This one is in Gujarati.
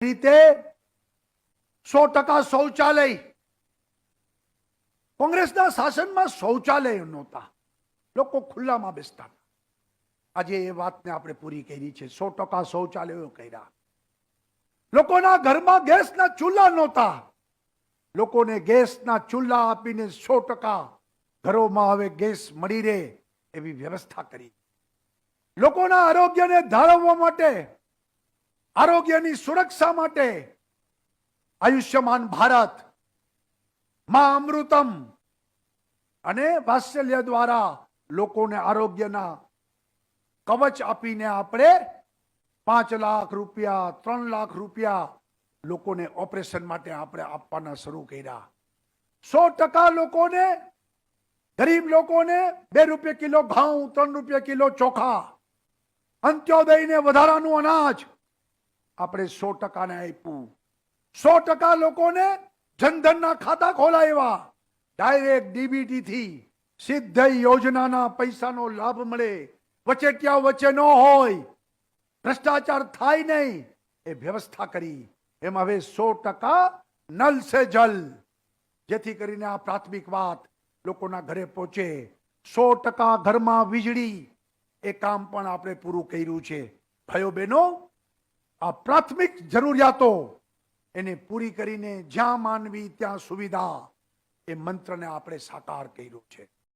રીતે 100% શૌચાલય, કોંગ્રેસના શાસનમાં શૌચાલય નહોતા, લોકો ખુલ્લામાં બેસતા. આજે એ વાતને આપણે પૂરી કરી છે. 100% શૌચાલયો કર્યા. લોકોના ઘરમાં ગેસના ચૂલા નહોતા, લોકોને ગેસના ચૂલા આપીને 100% ઘરોમાં હવે ગેસ મળી રહે એવી વ્યવસ્થા કરી. લોકોના આરોગ્યને જાળવવા માટે, આરોગ્યની સુરક્ષા માટે આયુષ્યમાન ભારત, માં અમૃતમ અને વાત્સલ્ય દ્વારા લોકોને આરોગ્યના કવચ આપીને આપણે 5 લાખ રૂપિયા, 3 લાખ રૂપિયા લોકોને ઓપરેશન માટે આપણે આપવાના શરૂ કર્યા. 100% લોકોને, ગરીબ લોકોને 2 રૂપિયા કિલો ઘઉં, 3 રૂપિયા કિલો ચોખા, અંત્યોદયને વધારાનું અનાજ આપણે 100% ને આપ્યું. 100% લોકોને જનધનના ખાતા ખોલાવ્યા. ડાયરેક્ટ ડીબીટી થી સીધા યોજનાના પૈસાનો લાભ મળે, વચેટિયા વચ્ચે ન હોય, ભ્રષ્ટાચાર થાય નહીં, એ વ્યવસ્થા કરી. એમ હવે 100% નલ સે જલ, જેથી કરીને આ પ્રાથમિક વાત લોકોના ઘરે પહોંચે. 100% ઘરમાં વીજળી, એ કામ પણ આપણે પૂરું કર્યું છે. ભાઈઓ બહેનો, આ પ્રાથમિક જરૂરિયાતો એને પૂરી કરીને જ્યાં માનવી ત્યાં સુવિધા, એ મંત્રને આપણે સાકાર કર્યું છે.